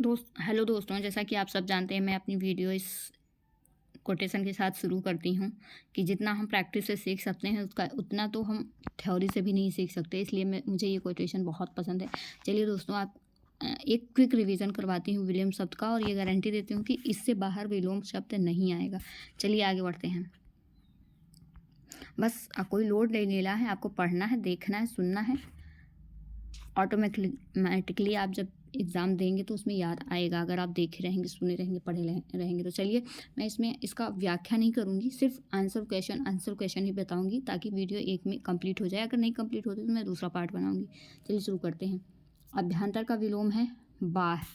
Hello दोस्तों, जैसा कि आप सब जानते हैं मैं अपनी वीडियो इस कोटेशन के साथ शुरू करती हूँ कि जितना हम प्रैक्टिस से सीख सकते हैं उसका उतना तो हम थ्योरी से भी नहीं सीख सकते। इसलिए मुझे ये कोटेशन बहुत पसंद है। चलिए दोस्तों, आप एक क्विक रिवीजन करवाती हूँ विलोम शब्द का, और ये गारंटी देती हूँ कि इससे बाहर विलोम शब्द नहीं आएगा। चलिए आगे बढ़ते हैं। बस कोई लोड नहीं लेना है, आपको पढ़ना है, देखना है, सुनना है। ऑटोमेटिकली आप जब एग्ज़ाम देंगे तो उसमें याद आएगा, अगर आप देखे रहेंगे, सुने रहेंगे, पढ़े रहेंगे। तो चलिए, मैं इसमें इसका व्याख्या नहीं करूँगी, सिर्फ आंसर क्वेश्चन ही बताऊँगी, ताकि वीडियो एक में कंप्लीट हो जाए। अगर नहीं कंप्लीट होती तो मैं दूसरा पार्ट बनाऊँगी। चलिए शुरू करते हैं। अभ्यंतर का विलोम है बाह्य।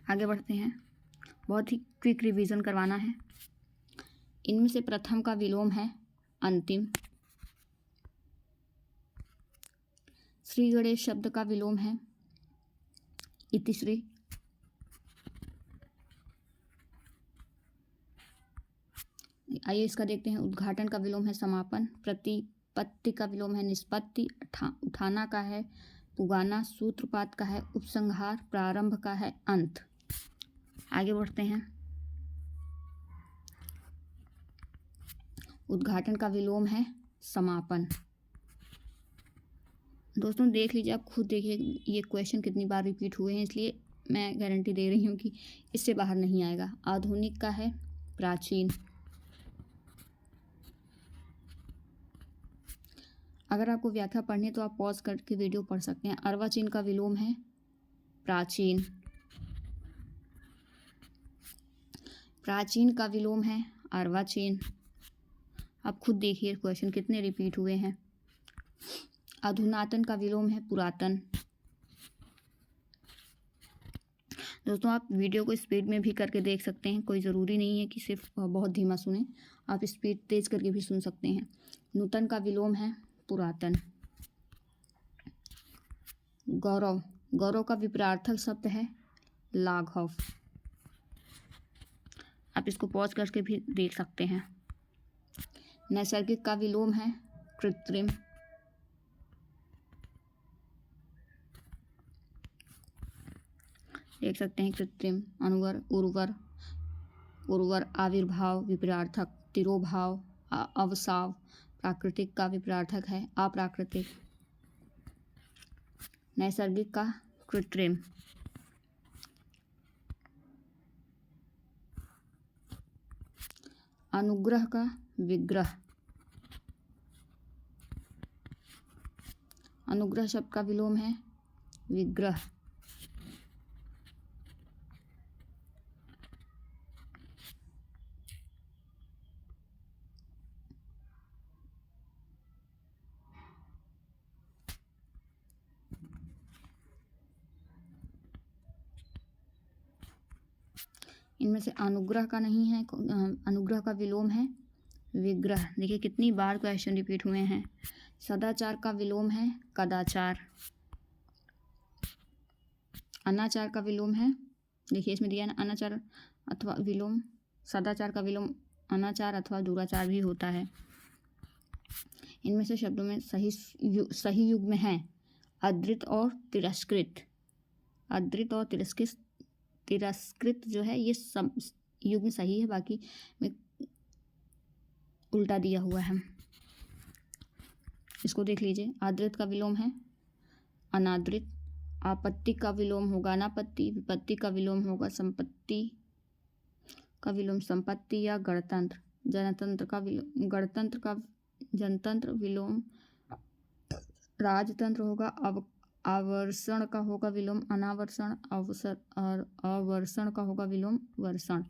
आगे बढ़ते हैं। बहुत ही क्विक रिवीजन करवाना है। इनमें से प्रथम का विलोम है अंतिम। श्री गणेश शब्द का विलोम है इतिश्री। आइए इसका देखते हैं। उद्घाटन का विलोम है समापन। प्रतिपत्ति का विलोम है निष्पत्ति। उठाना का है पुगाना। सूत्रपात का है उपसंहार। प्रारंभ का है अंत। आगे बढ़ते हैं। उद्घाटन का विलोम है समापन। दोस्तों देख लीजिए, आप खुद देखिए ये क्वेश्चन कितनी बार रिपीट हुए हैं, इसलिए मैं गारंटी दे रही हूँ कि इससे बाहर नहीं आएगा। आधुनिक का है प्राचीन। अगर आपको व्याख्या पढ़नी है तो आप पॉज करके वीडियो पढ़ सकते हैं। अर्वाचीन का विलोम है प्राचीन। प्राचीन का विलोम है अर्वाचीन। आप खुद देखिए क्वेश्चन कितने रिपीट हुए हैं। अधुनातन का विलोम है पुरातन। दोस्तों आप वीडियो को स्पीड में भी करके देख सकते हैं, कोई ज़रूरी नहीं है कि सिर्फ बहुत धीमा सुने, आप स्पीड तेज करके भी सुन सकते हैं। नूतन का विलोम है पुरातन। गौरव, गौरव का विपरीतार्थक शब्द है लाघव। आप इसको पॉज करके भी देख सकते हैं। नैसर्गिक का विलोम है कृत्रिम। देख सकते हैं कृत्रिम। अनुवर, उर्वर, उर्वर आविर्भाव विपरीतार्थक। तिरोभाव अवसाव। प्राकृतिक का विपरीतार्थक है अप्राकृतिक। नैसर्गिक का कृत्रिम। अनुग्रह का विग्रह। अनुग्रह शब्द का विलोम है विग्रह। इनमें से अनुग्रह का नहीं है, अनुग्रह का विलोम है विग्रह। देखिए कितनी बार क्वेश्चन रिपीट हुए हैं। सदाचार का विलोम है कदाचार। अनाचार का विलोम है, देखिए इसमें दिया है ना, अनाचार अथवा विलोम। सदाचार का विलोम अनाचार अथवा दुराचार भी होता है। इनमें से शब्दों में सही युग में है अधृत और तिरस्कृत। अधृत और तिरस्कृत जो है ये सब युग में सही है, बाकी में उल्टा दिया हुआ है। इसको देख लीजिए। आदृत का विलोम है अनादृत। आपत्ति का विलोम होगा अनापत्ति। विपत्ति का विलोम होगा संपत्ति का विलोम संपत्ति या गणतंत्र। जनतंत्र का विलोम गणतंत्र का जनतंत्र विलोम राजतंत्र होगा। आवर्षण का होगा विलोम अनावर्षण। अवसर और आवर्षण का होगा विलोम वर्षण।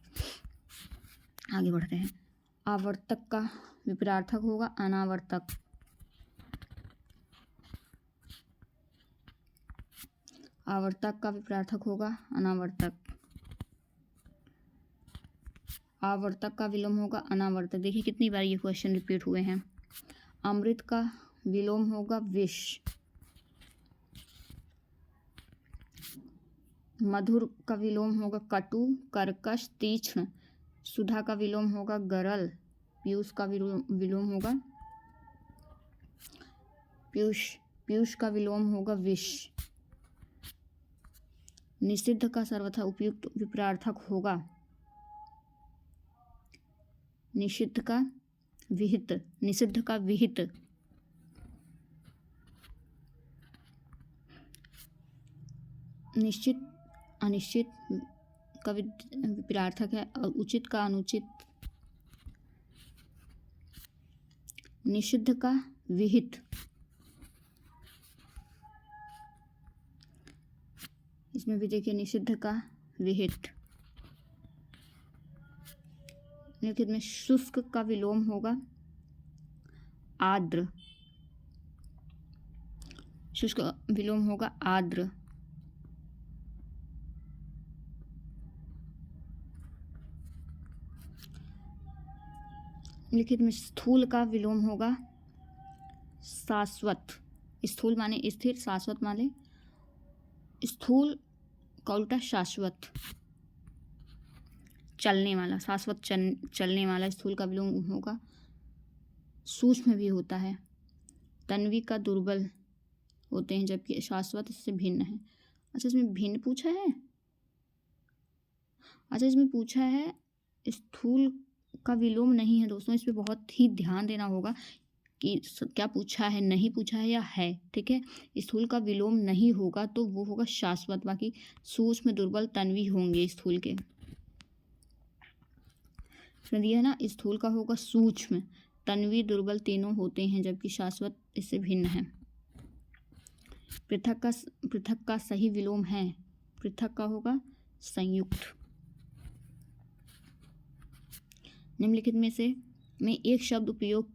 आगे बढ़ते हैं। आवर्तक का विपरीतार्थक होगा अनावर्तक। आवर्तक का विपरीतार्थक होगा अनावर्तक। आवर्तक का विलोम होगा अनावर्तक। देखिए कितनी बार ये क्वेश्चन रिपीट हुए हैं। अमृत का विलोम होगा विष। मधुर का विलोम होगा कटु कर्कश तीक्ष्ण। सुधा का विलोम होगा गरल। पीयूष का विलोम होगा पीयूष का विलोम होगा विष। निषिद्ध का सर्वथा उपयुक्त विपरीतार्थक होगा निषिद्ध का विहित, निषिद्ध का विहित, निश्चित अनिश्चित का विपरीतार्थक है, और उचित का अनुचित, निषिद्ध का विहित, इसमें भी देखिए निषिद्ध का विहित। निम्नलिखित में शुष्क का विलोम होगा आर्द्र, शुष्क विलोम होगा आर्द्र। निम्नलिखित में स्थूल का विलोम होगा शाश्वत। स्थूल माने स्थिर, शाश्वत माने स्थूल का उल्टा शाश्वत, चलने वाला, शाश्वत चलने वाला। स्थूल का विलोम होगा सूक्ष्म भी होता है। तन्वी का दुर्बल होते हैं, जबकि शाश्वत इससे भिन्न है। अच्छा, इसमें भिन्न पूछा है। अच्छा, इसमें पूछा है स्थूल का विलोम नहीं है दोस्तों। इस पर बहुत ही ध्यान देना होगा कि क्या पूछा है, नहीं पूछा है या है। ठीक है, स्थूल का विलोम नहीं होगा तो वो होगा शाश्वत, बाकी सूक्ष्म, दुर्बल, तन्वी होंगे स्थूल के। इसमें दिया है ना, स्थूल का होगा सूक्ष्म, तन्वी, दुर्बल तीनों होते हैं, जबकि शाश्वत इससे भिन्न है। पृथक का सही विलोम है, पृथक का होगा संयुक्त। निम्नलिखित में से एक शब्द उपयोग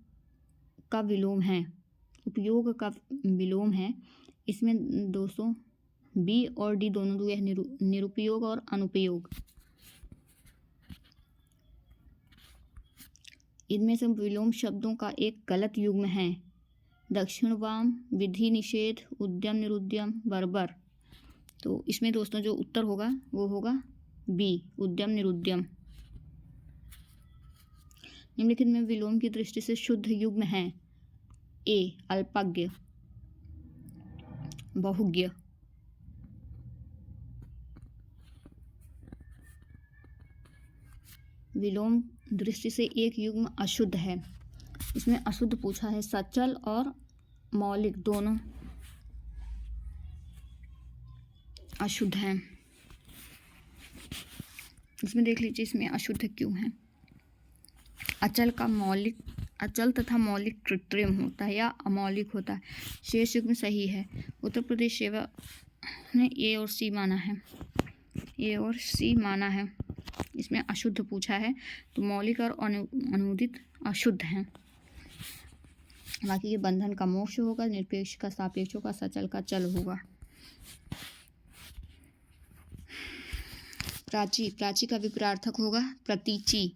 का विलोम है, उपयोग का विलोम है। इसमें दोस्तों बी और डी दोनों दिए हैं, निरुपयोग और अनुपयोग। इनमें से विलोम शब्दों का एक गलत युग्म है दक्षिण वाम, विधि निषेध, उद्यम निरुद्यम, बर्बर। तो इसमें दोस्तों जो उत्तर होगा वो होगा बी, उद्यम निरुद्यम। निम्नलिखित में विलोम की दृष्टि से शुद्ध युग्म है ए अल्पज्ञ, बहुज्ञ। विलोम दृष्टि से एक युग्म अशुद्ध है। इसमें अशुद्ध पूछा है, सचल और मौलिक दोनों अशुद्ध हैं। इसमें देख लीजिए इसमें अशुद्ध क्यों है। अचल का मौलिक, अचल तथा मौलिक कृत्रिम होता है या अमौलिक होता है। शेष युग्म सही है। उत्तर प्रदेश सेवा ने ए और सी माना है, ए और सी माना है। इसमें अशुद्ध पूछा है, तो मौलिक और अनुदित अशुद्ध हैं। बाकी ये बंधन का मोक्ष होगा, निरपेक्ष का सापेक्ष होगा, सचल का चल होगा। प्राची, प्राची का विपरीतार्थक होगा प्रतीची।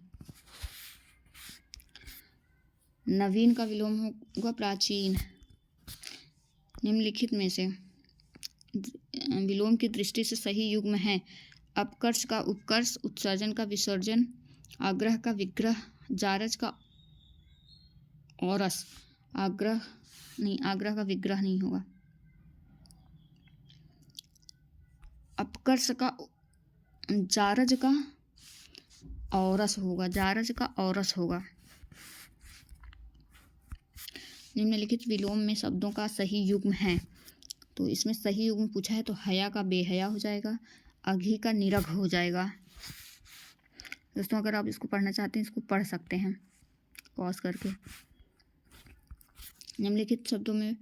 नवीन का विलोम होगा प्राचीन। निम्नलिखित में से विलोम की दृष्टि से सही युग्म है अपकर्ष का उपकर्ष, उत्सर्जन का विसर्जन, आग्रह का विग्रह, जारज का औरस। आग्रह नहीं, आग्रह का विग्रह नहीं होगा। अपकर्ष का जारज का औरस होगा, जारज का औरस होगा। निम्नलिखित विलोम में शब्दों का सही युग्म है, तो इसमें सही युग्म पूछा है तो हया का बेहया हो जाएगा, अघी का निरघ हो जाएगा। दोस्तों अगर आप इसको पढ़ना चाहते हैं इसको पढ़ सकते हैं पॉज करके। निम्नलिखित शब्दों में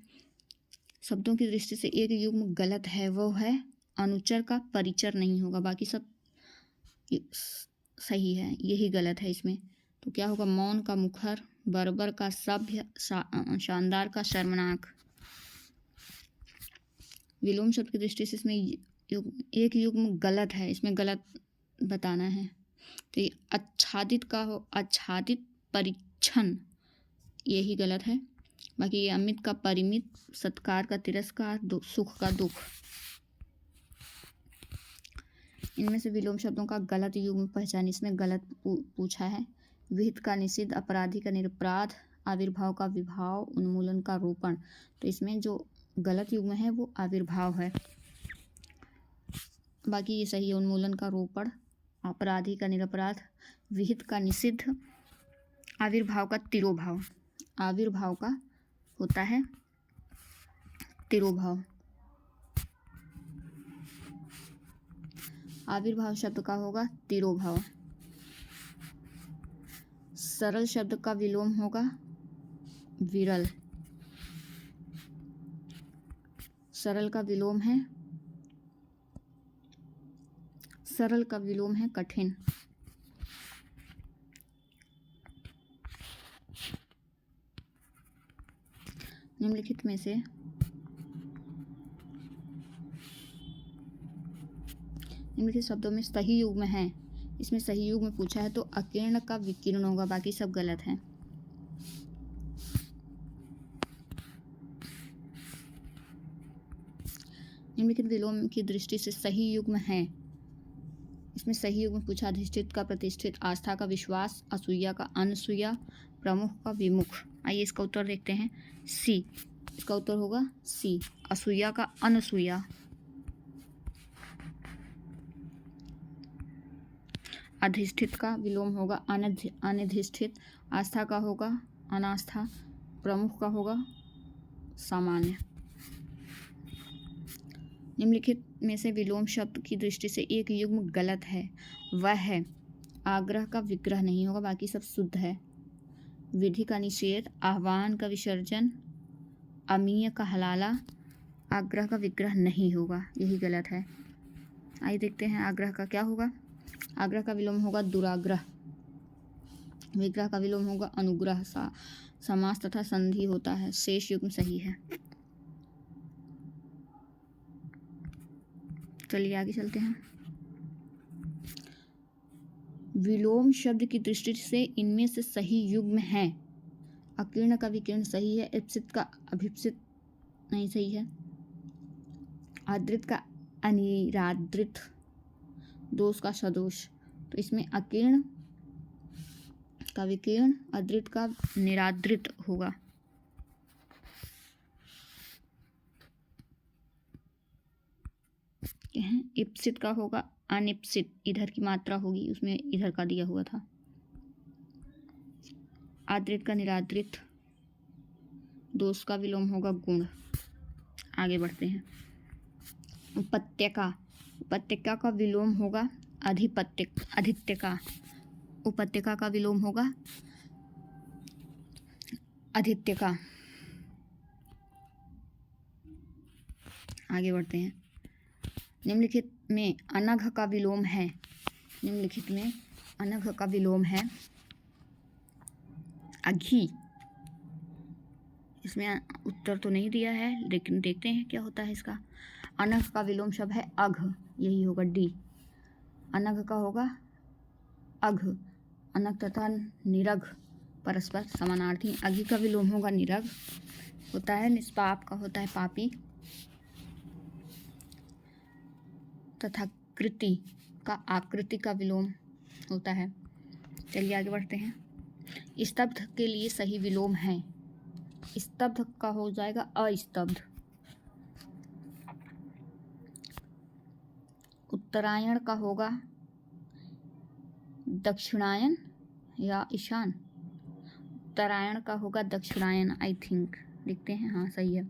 शब्दों की दृष्टि से एक युग्म गलत है, वो है अनुचर का परिचर नहीं होगा, बाकी सब सही है, यही गलत है इसमें। तो क्या होगा, मौन का मुखर, बर्बर का सभ्य, शानदार का शर्मनाक। विलोम शब्द की दृष्टि से इसमें एक युग्म गलत है, इसमें गलत बताना है। तो ये आच्छादित का हो, आच्छादित परिच्छन, यही गलत है। बाकी ये अमित का परिमित, सत्कार का तिरस्कार, सुख का दुख। इनमें से विलोम शब्दों का गलत युग्म पहचान, इसमें गलत पूछा है। विहित का निषिद्ध, अपराधी का निरपराध, आविर्भाव का विभाव, उन्मूलन का रोपण। तो इसमें जो गलत युग्म है वो आविर्भाव है। बाकी ये सही है। उन्मूलन का रोपण, अपराधी का निरपराध, विहित का निषिद्ध, आविर्भाव का तिरोभाव। आविर्भाव का होता है तिरोभाव। आविर्भाव शब्द का होगा तिरोभाव। सरल शब्द का विलोम होगा विरल। सरल का विलोम है कठिन। निम्नलिखित में से निम्नलिखित शब्दों में सही युग्म है। इसमें सही युग्म पूछा है तो अकीर्ण का विकीर्ण होगा, बाकी सब गलत है। निम्नलिखित विलोम की दृष्टि से सही युग्म है। इसमें सही युग्म पूछा अधिष्ठित का प्रतिष्ठित, आस्था का विश्वास, असूया का अनसूया, प्रमुख का विमुख। आइए इसका उत्तर देखते हैं। सी, इसका उत्तर होगा सी, असूया का अनसूया। अधिष्ठित का विलोम होगा अनधिष्ठित, आस्था का होगा अनास्था, प्रमुख का होगा सामान्य। निम्नलिखित में से विलोम शब्द की दृष्टि से एक युग्म गलत है, वह है आग्रह का विग्रह नहीं होगा, बाकी सब शुद्ध है। विधि का निषेध, आह्वान का विसर्जन, अमीय का हलाला, आग्रह का विग्रह नहीं होगा, यही गलत है। आइए देखते हैं आग्रह का क्या होगा। आग्रह का विलोम होगा दुराग्रह, विग्रह का विलोम होगा अनुग्रह। समास तथा संधि होता है, शेष युग्म सही है। चलिए आगे चलते हैं। विलोम शब्द की दृष्टि से इनमें से सही युग्म है। अकीर्ण का विकीर्ण सही है, इप्सित का अभिप्सित नहीं सही है, आदृत का अनिरादृत, दोष का सदोष। तो इसमें अकीर्ण का विकीर्ण, अदृत का निरादृत होगा। इप्सित का होगा अनिप्सित, इधर की मात्रा होगी, उसमें इधर का दिया हुआ था। आदृत का निरादृत, दोष का विलोम होगा गुण। आगे बढ़ते हैं। उपत्यका, उपत्यका का विलोम होगा अधित्यका। उपत्यका का विलोम होगा अधित्यका। आगे बढ़ते हैं। निम्नलिखित में अनघ का विलोम है। निम्नलिखित में अनघ का विलोम है अघी। इसमें उत्तर तो नहीं दिया है, लेकिन देखते हैं क्या होता है इसका। अनघ का विलोम शब्द है अघ, यही होगा डी। अनघ का होगा अघ। अनघ तथा निरघ परस्पर समानार्थी। अघी का विलोम होगा निरघ, होता है निष्पाप का होता है पापी, तथा कृति का आकृति का विलोम होता है। चलिए आगे बढ़ते हैं। स्तब्ध के लिए सही विलोम है। स्तब्ध का हो जाएगा अस्तब्ध। उत्तरायण का होगा दक्षिणायन या ईशान। उत्तरायण का होगा दक्षिणायन, आई थिंक, देखते हैं। हाँ सही है,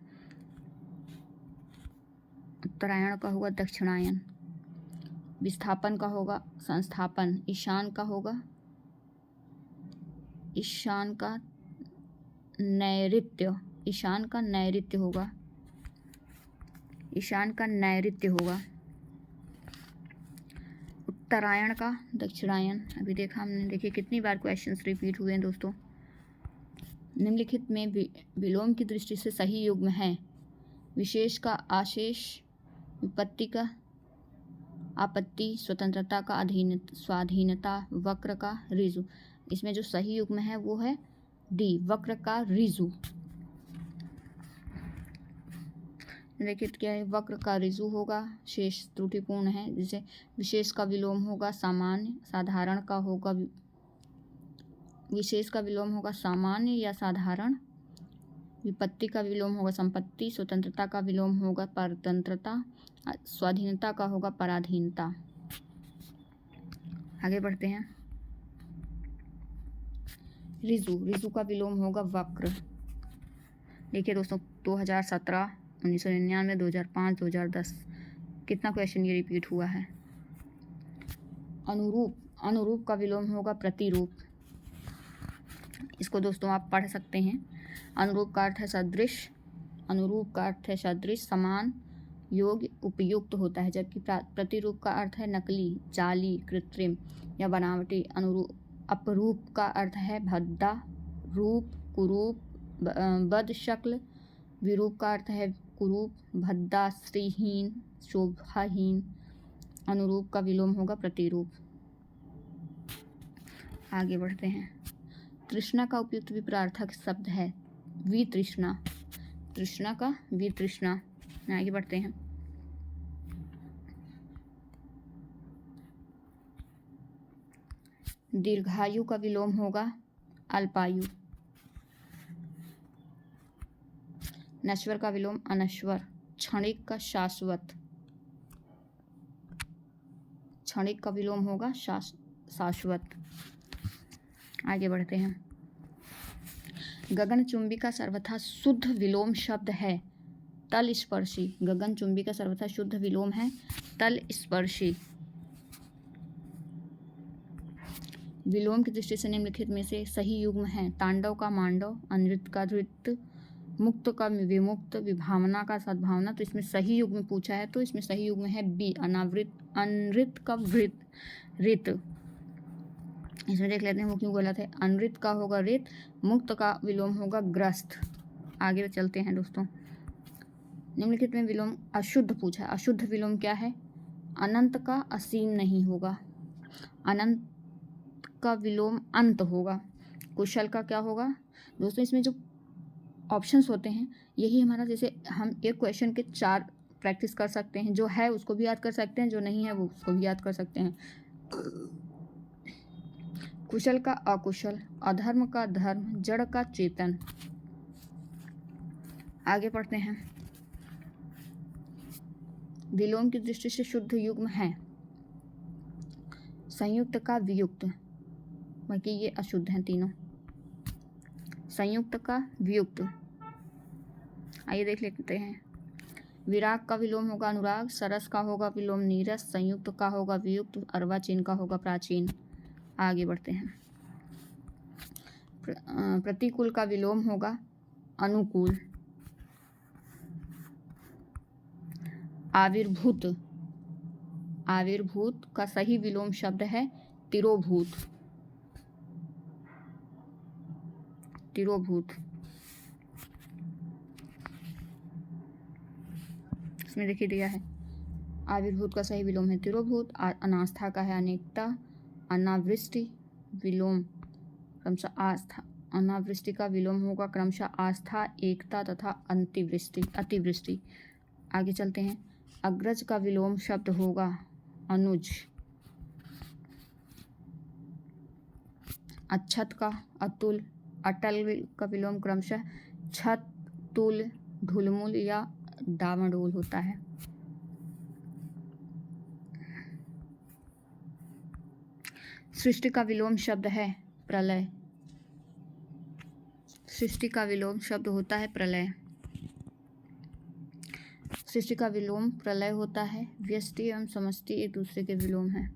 उत्तरायण का होगा दक्षिणायन। विस्थापन का होगा संस्थापन। ईशान का होगा ईशान का नैऋत्य। ईशान का नैऋत्य होगा, ईशान का नैऋत्य होगा। उत्तरायण का दक्षिणायन। अभी देखा हमने, देखिए कितनी बार क्वेश्चंस रिपीट हुए हैं दोस्तों। निम्नलिखित में विलोम की दृष्टि से सही युग्म है। विशेष का आशेष, विपत्ति का आपत्ति, स्वतंत्रता का स्वाधीनता, वक्र का ऋजु। इसमें जो सही युग्म है वो है डी, वक्र का ऋजु। देखिए क्या है, वक्र का ऋजु होगा, शेष त्रुटिपूर्ण है। जिसे विशेष का विलोम होगा सामान्य, साधारण का होगा विशेष का विलोम होगा सामान्य या साधारण, विपत्ति का विलोम होगा संपत्ति, स्वतंत्रता का विलोम होगा परतंत्रता, स्वाधीनता का होगा पराधीनता। आगे बढ़ते हैं। ऋजु का विलोम होगा वक्र। देखिए दोस्तों 2017, 1999, 2005, 2010 कितना क्वेश्चन ये रिपीट हुआ है। अनुरूप का विलोम होगा प्रतिरूप। इसको दोस्तों आप पढ़ सकते हैं। अनुरूप का अर्थ है सदृश, अनुरूप का अर्थ है सदृश, समान, योग्य, उपयुक्त होता है, जबकि प्रतिरूप का अर्थ है नकली, जाली, कृत्रिम या बनावटी। अपरूप का अर्थ है भद्दा, रूप, कुरूप, बद शक्ल। विरूप का अर्थ है कुरूप, भद्दा, श्रीहीन, शोभाहीन। अनुरूप का विलोम होगा प्रतिरूप। आगे बढ़ते हैं। तृष्णा का उपयुक्त विपरीतार्थक शब्द है वितृष्णा। तृष्णा का वितृष्णा। आगे बढ़ते हैं। दीर्घायु का विलोम होगा अल्पायु। नश्वर का विलोम अनश्वर। क्षणिक का शाश्वत। क्षणिक का विलोम होगा शाश्वत। आगे बढ़ते हैं। गगनचुंबी का सर्वथा शुद्ध विलोम शब्द है तलस्पर्शी। गगनचुंबी का सर्वथा शुद्ध विलोम है तलस्पर्शी। विलोम की दृष्टि से निम्नलिखित में से सही युग्म है। तांडव का मांडव, अनृत का धृत, मुक्त का विमुक्त, विभावना का सद्भावना। तो इसमें सही युग्म पूछा है, तो इसमें सही युग्म है बी अनावृत। अनृत का वृत, रित। इसमें देख लेते हैं वो क्यों गलत है। अनृत का होगा रित, मुक्त का विलोम होगा ग्रस्त। आगे चलते हैं दोस्तों। निम्नलिखित में विलोम अशुद्ध पूछा है। अशुद्ध विलोम क्या है। अनंत का असीम नहीं होगा। अनंत का विलोम अंत होगा। कुशल का क्या होगा दोस्तों। इसमें जो ऑप्शंस होते हैं यही हमारा, जैसे हम एक क्वेश्चन के 4 प्रैक्टिस कर सकते हैं। जो है उसको भी याद कर सकते हैं, जो नहीं है वो उसको भी याद कर सकते हैं। कुशल का अकुशल, अधर्म का धर्म, जड़ का चेतन। आगे पढ़ते हैं। विलोम की दृष्टि से शुद्ध युग्म है संयुक्त का वियुक्त, बाकी ये अशुद्ध हैं तीनों। संयुक्त का वियुक्त। आइए देख लेते हैं। विराग का विलोम होगा अनुराग, सरस का होगा विलोम नीरस, संयुक्त का होगा वियुक्त, अर्वाचीन का होगा प्राचीन। आगे बढ़ते हैं। प्रतिकूल का विलोम होगा अनुकूल। आविर्भूत, आविर्भूत का सही विलोम शब्द है तिरोभूत। तिरोभूत। इसमें देखिए दिया है आविर्भूत का सही विलोम है तिरोभूत। अनास्था का है अनेकता। अनावृष्टि विलोम क्रमशः आस्था। अनावृष्टि का विलोम होगा क्रमशः आस्था, एकता तथा अतिवृष्टि। आगे चलते हैं। अग्रज का विलोम शब्द होगा अनुज। अच्छत का अतुल। अटल का विलोम क्रमशः छत, तुल, ढुलमुल या डामाडोल होता है। सृष्टि का विलोम शब्द है प्रलय। सृष्टि का विलोम शब्द होता है प्रलय। सृष्टि का विलोम प्रलय होता है। व्यष्टि एवं समष्टि एक दूसरे के विलोम है।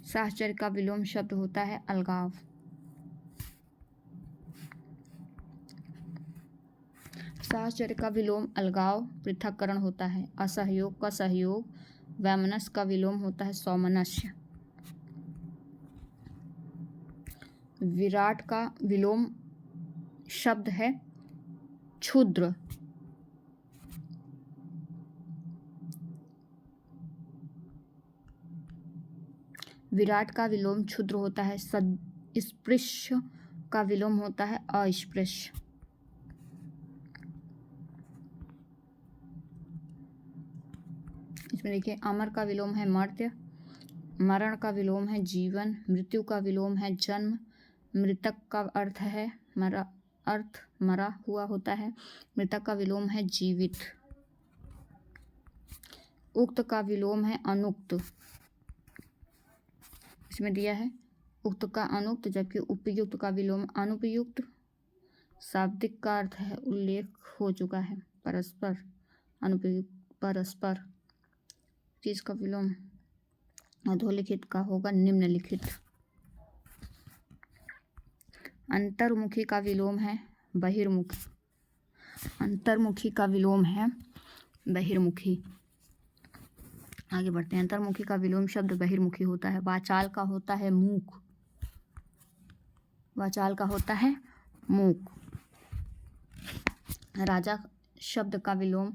साहचर्य का विलोम शब्द होता है अलगाव। साहचर्य का विलोम अलगाव, पृथक्करण होता है। असहयोग का सहयोग, वैमनस्य का विलोम होता है सौमनस्य। विराट का विलोम शब्द है क्षुद्र। विराट का विलोम क्षुद्र होता है। स्पृश्य का विलोम होता है अस्पृश्य। इसमें देखिए अमर का विलोम है मर्त्य, मरण का विलोम है जीवन, मृत्यु का विलोम है जन्म, मृतक का अर्थ है मरा हुआ होता है। मृतक का विलोम है जीवित। उक्त का विलोम है अनुक्त। इसमें दिया है उक्त का अनुक्त, जबकि उपयुक्त का विलोम अनुपयुक्त। शाब्दिक का अर्थ है उल्लेख हो चुका है। परस्पर अनुपयुक्त परस्पर। चीज का विलोम अधोलिखित का होगा निम्नलिखित। अंतर्मुखी का विलोम है बहिर्मुखी। अंतर्मुखी का विलोम है बहिर्मुखी। आगे बढ़ते हैं। अंतर्मुखी का विलोम शब्द बहिर्मुखी होता है। वाचाल का होता है मूक। वाचाल का होता है मूक। राजा शब्द का विलोम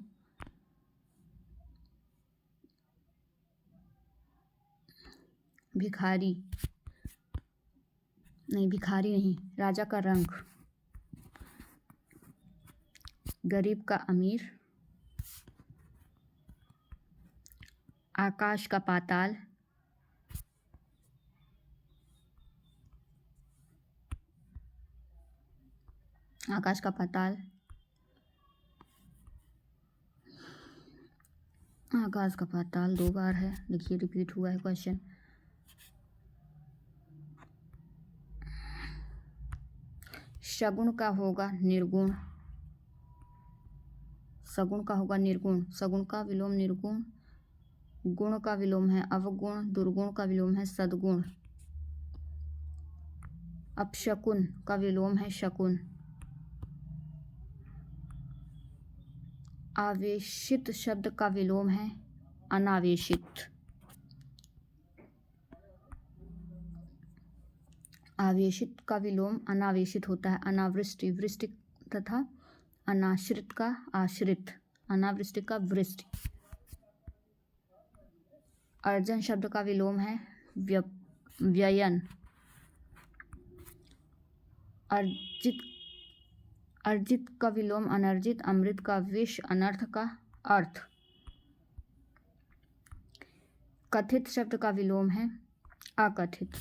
भिखारी नहीं, राजा का रंक। गरीब का अमीर। आकाश का पाताल। आकाश का पाताल। आकाश का पाताल 2 बार है, देखिए रिपीट हुआ है क्वेश्चन। सगुण का होगा निर्गुण। सगुण का होगा निर्गुण। सगुण का विलोम निर्गुण। गुण का विलोम है अवगुण। दुर्गुण का विलोम है सद्गुण। अपशकुन का विलोम है शकुन। आवेशित शब्द का विलोम है अनावेशित। आवेशित का विलोम अनावेशित होता है। अनावृष्टि वृष्टि तथा अनाश्रित का आश्रित। अनावृष्टि का वृष्टि। अर्जन शब्द का विलोम है व्ययन। अर्जित का विलोम अनर्जित। अमृत का विष। अनर्थ का अर्थ। कथित शब्द का विलोम है अकथित।